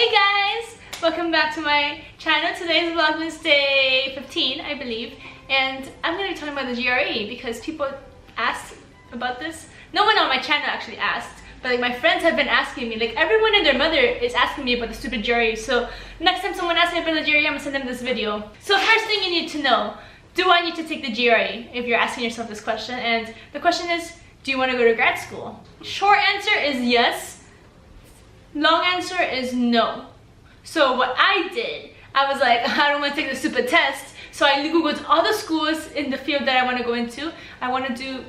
Hey guys! Welcome back to my channel. Today's Vlogmas day 15, I believe. And I'm going to be talking about the GRE because people asked about this. No one on my channel actually asked, but like my friends have been asking me. Like everyone and their mother is asking me about the stupid GRE. So next time someone asks me about the GRE, I'm going to send them this video. So first thing you need to know, do I need to take the GRE? If you're asking yourself this question. And the question is, do you want to go to grad school? Short answer is yes. Long answer is no. So what I did, I was like, I don't want to take the stupid test. So I googled all the schools in the field that I want to go into. I want to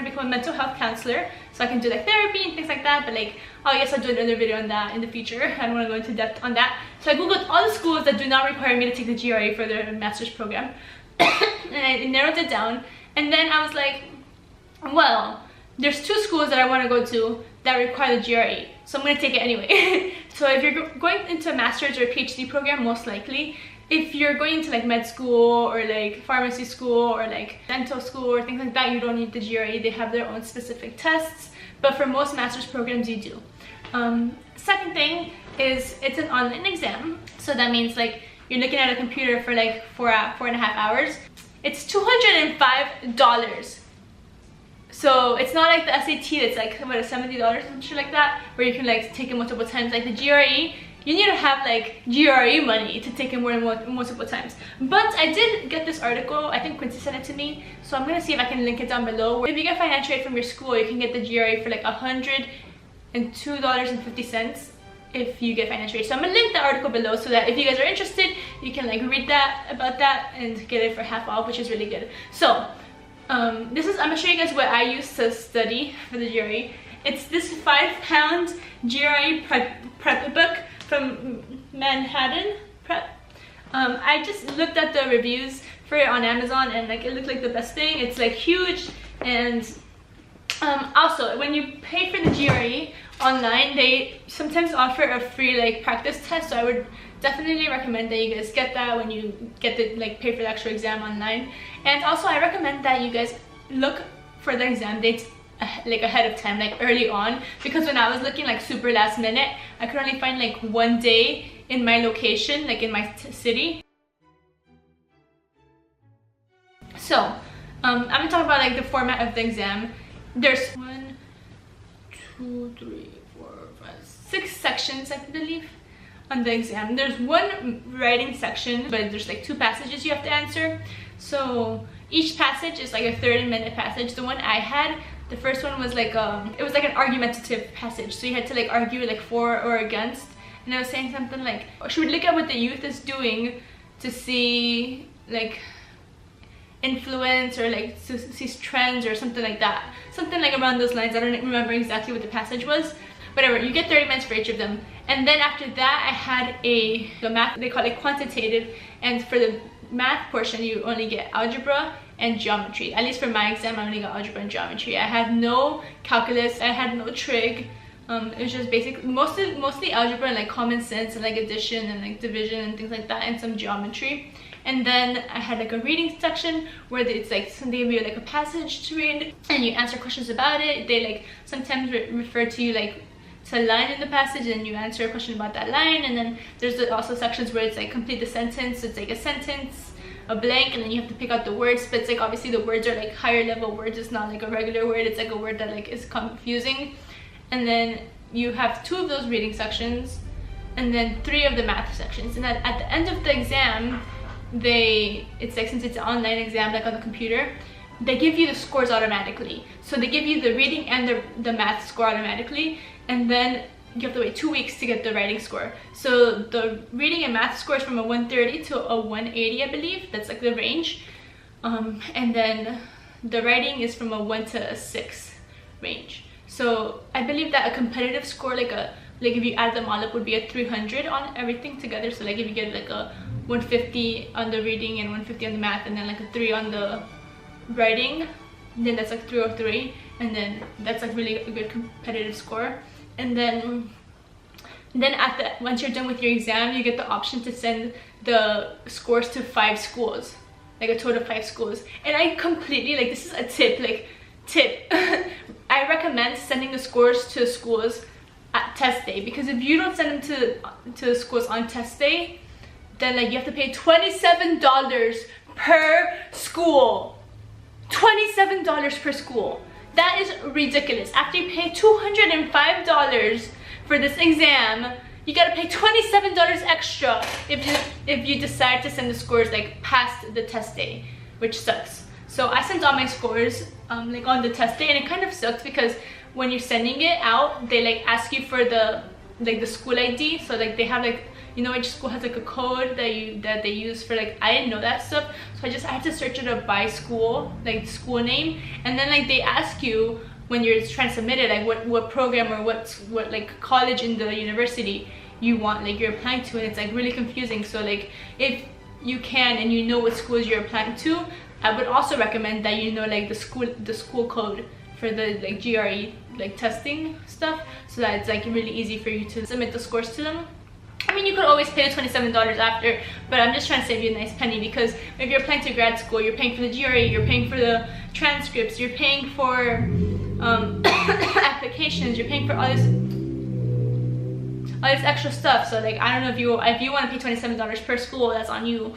become a mental health counselor, so I can do like therapy and things like that. But like, oh yes, I'll do another video on that in the future. I don't want to go into depth on that. So I googled all the schools that do not require me to take the GRE for the master's program, and I narrowed it down. And then I was like, well, there's two schools that I want to go to that require the GRE, so I'm going to take it anyway. So if you're going into a master's or a PhD program, most likely, if you're going into like med school or like pharmacy school or like dental school or things like that, you don't need the GRE. They have their own specific tests, but for most master's programs you do. Second thing is it's an online exam, so that means like you're looking at a computer for like 4.5 hours. It's $205. So it's not like the SAT that's like what, $70 or some shit like that, where you can like take it multiple times. Like the GRE, you need to have like GRE money to take it more than multiple times. But I did get this article, I think Quincy sent it to me, so I'm gonna see if I can link it down below. If you get financial aid from your school, you can get the GRE for like $102.50 if you get financial aid. So I'm gonna link the article below so that if you guys are interested, you can like read about that and get it for half off, which is really good. So I'm gonna show you guys what I used to study for the GRE. It's this 5-pound GRE prep book from Manhattan Prep. I just looked at the reviews for it on Amazon, and like it looked like the best thing. It's like huge, and also when you pay for the GRE online, they sometimes offer a free like practice test. So I would definitely recommend that you guys get that when you get the pay for the actual exam online. And also I recommend that you guys look for the exam dates like ahead of time, like early on, because when I was looking like super last minute, I could only find like one day in my location, like in my city. So I'm gonna talk about like the format of the exam. There's 1, 2, 3, 4, 5, 6 sections, I believe, on the exam. There's one writing section, but there's like 2 passages you have to answer. So each passage is like a 30-minute passage. The one I had, the first one was like it was like an argumentative passage, so you had to like argue like for or against. And I was saying something like, should we look at what the youth is doing to see like influence, or like to see trends or something like that, something like around those lines. I don't remember exactly what the passage was. Whatever, you get 30 minutes for each of them. And then after that I had the math, they call it quantitative, and for the math portion you only get algebra and geometry. At least for my exam I only got algebra and geometry. I had no calculus, I had no trig. It was just basic, mostly algebra and like common sense and like addition and like division and things like that, and some geometry. And then I had like a reading section where it's like they give you like a passage to read and you answer questions about it. They like sometimes refer to you like to a line in the passage and you answer a question about that line. And then there's also sections where it's like complete the sentence. It's like a sentence, a blank, and then you have to pick out the words. But it's like obviously the words are like higher level words. It's not like a regular word. It's like a word that like is confusing. And then you have 2 of those reading sections and then 3 of the math sections. And then at the end of the exam, it's like, since it's an online exam like on the computer, they give you the scores automatically. So they give you the reading and the math score automatically, and then you have to wait 2 weeks to get the writing score. So the reading and math score is from a 130 to a 180, I believe. That's like the range. And then the writing is from a 1 to a 6 range. So I believe that a competitive score, like if you add them all up, would be a 300 on everything together. So like if you get like a 150 on the reading and 150 on the math, and then like a 3 on the writing, then that's like 303, and then that's like really a good competitive score. And then once you're done with your exam, you get the option to send the scores to 5 schools, like a total of 5 schools. And I completely, like, this is a tip, I recommend sending the scores to schools test day, because if you don't send them to schools on test day, then like you have to pay $27 per school. $27 per school. That is ridiculous. After you pay $205 for this exam, you gotta pay $27 extra if you decide to send the scores like past the test day, which sucks. So I sent all my scores like on the test day, and it kind of sucks because when you're sending it out, they like ask you for the school ID. So like they have like, you know, each school has like a code that they use for like, I didn't know that stuff, so I had to search it up by school, like school name, and then like they ask you when you're trying to submit it, like what program or what like college in the university you want, like you're applying to, and it's like really confusing. So like if you can and you know what schools you're applying to, I would also recommend that you know like the school code for the like GRE like testing stuff, so that it's like really easy for you to submit the scores to them. I mean, you could always pay the $27 after, but I'm just trying to save you a nice penny, because if you're applying to grad school, you're paying for the GRE, you're paying for the transcripts, you're paying for applications, you're paying for all this extra stuff. So like, I don't know if you want to pay $27 per school, that's on you.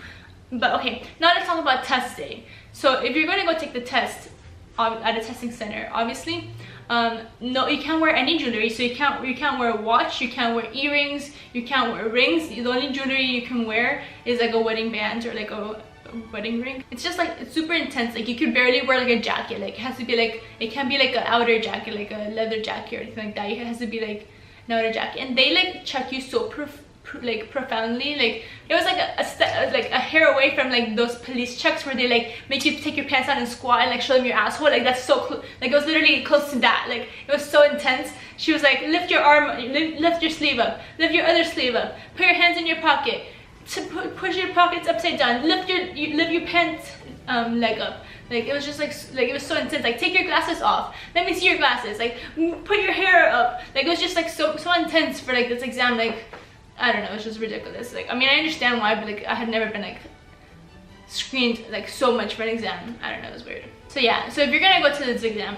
But okay, now let's talk about test day. So if you're going to go take the test at a testing center, obviously, no, you can't wear any jewelry. So you can't wear a watch, you can't wear earrings, you can't wear rings. The only jewelry you can wear is like a wedding band or like a wedding ring. It's just like, it's super intense. Like you could barely wear like a jacket. Like it has to be like, it can't be like an outer jacket, like a leather jacket or anything like that. It has to be like an outer jacket, and they like check you so profoundly. Like it was like a hair away from like those police checks where they like make you take your pants down and squat and like show them your asshole. Like that's so like it was literally close to that. Like it was so intense. She was like, lift your arm, lift your sleeve up, lift your other sleeve up, put your hands in your pocket, push your pockets upside down, lift your pants leg up. Like it was just like it was so intense. Like take your glasses off, let me see your glasses, like put your hair up. Like it was just like so intense for like this exam. Like I don't know, it's just ridiculous. Like I mean, I understand why, but like I had never been like screened like so much for an exam. I don't know, it was weird. So yeah, so if you're gonna go to this exam,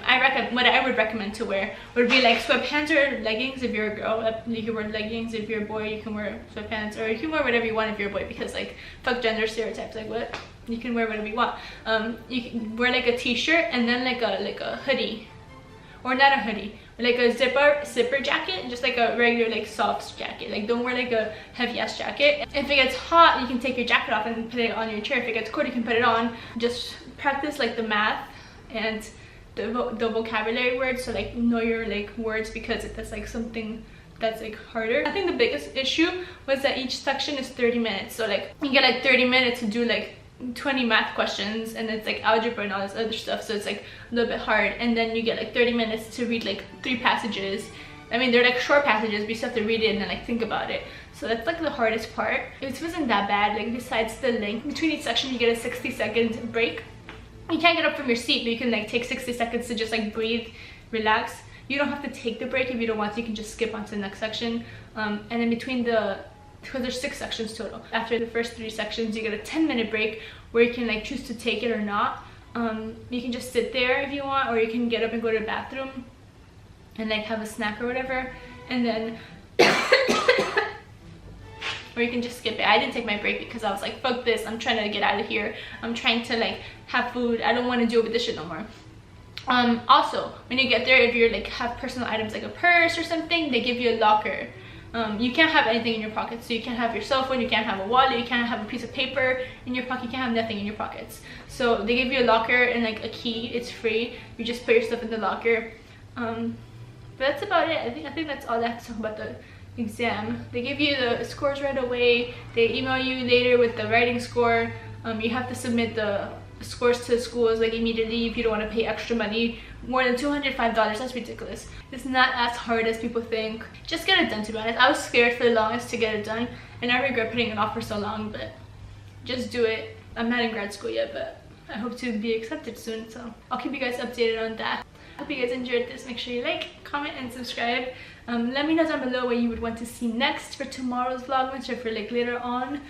what I would recommend to wear would be like sweatpants or leggings if you're a girl. You can wear leggings. If you're a boy, you can wear sweatpants, or you can wear whatever you want if you're a boy, because like fuck gender stereotypes. Like what? You can wear whatever you want. You can wear like a t-shirt and then like a hoodie, or not a hoodie, like a zipper jacket, just like a regular like soft jacket. Like don't wear like a heavy ass jacket. If it gets hot, you can take your jacket off and put it on your chair. If it gets cold, you can put it on. Just practice like the math and the vocabulary words, so like know your like words, because that's like something that's like harder. I think the biggest issue was that each section is 30 minutes, so like you get like 30 minutes to do like 20 math questions, and it's like algebra and all this other stuff, so it's like a little bit hard. And then you get like 30 minutes to read like 3 passages. I mean, they're like short passages, but you still have to read it and then like think about it. So that's like the hardest part. It wasn't that bad. Like besides the length between each section, you get a 60-second break. You can't get up from your seat, but you can like take 60 seconds to just like breathe, relax. You don't have to take the break if you don't want to. You can just skip on to the next section. And then between because there's 6 sections total. After the first 3 sections, you get a 10-minute break where you can like choose to take it or not. You can just sit there if you want, or you can get up and go to the bathroom and like have a snack or whatever, and then or you can just skip it. I didn't take my break because I was like, fuck this, I'm trying to get out of here. I'm trying to like have food. I don't want to deal with this shit no more. Also, when you get there, if you're like have personal items like a purse or something, they give you a locker. You can't have anything in your pockets, so you can't have your cell phone, you can't have a wallet, you can't have a piece of paper in your pocket, you can't have nothing in your pockets. So they give you a locker and like a key. It's free. You just put your stuff in the locker. But that's about it. I think that's all I have to talk about the exam. They give you the scores right away. They email you later with the writing score. You have to submit the scores to schools like immediately if you don't want to pay extra money. More than $205, that's ridiculous. It's not as hard as people think. Just get it done, to be honest. I was scared for the longest to get it done, and I regret putting it off for so long, but just do it. I'm not in grad school yet, but I hope to be accepted soon, so I'll keep you guys updated on that. Hope you guys enjoyed this. Make sure you like, comment, and subscribe. Let me know down below what you would want to see next for tomorrow's Vlogmas or for like later on.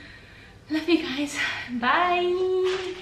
Love you guys. Bye.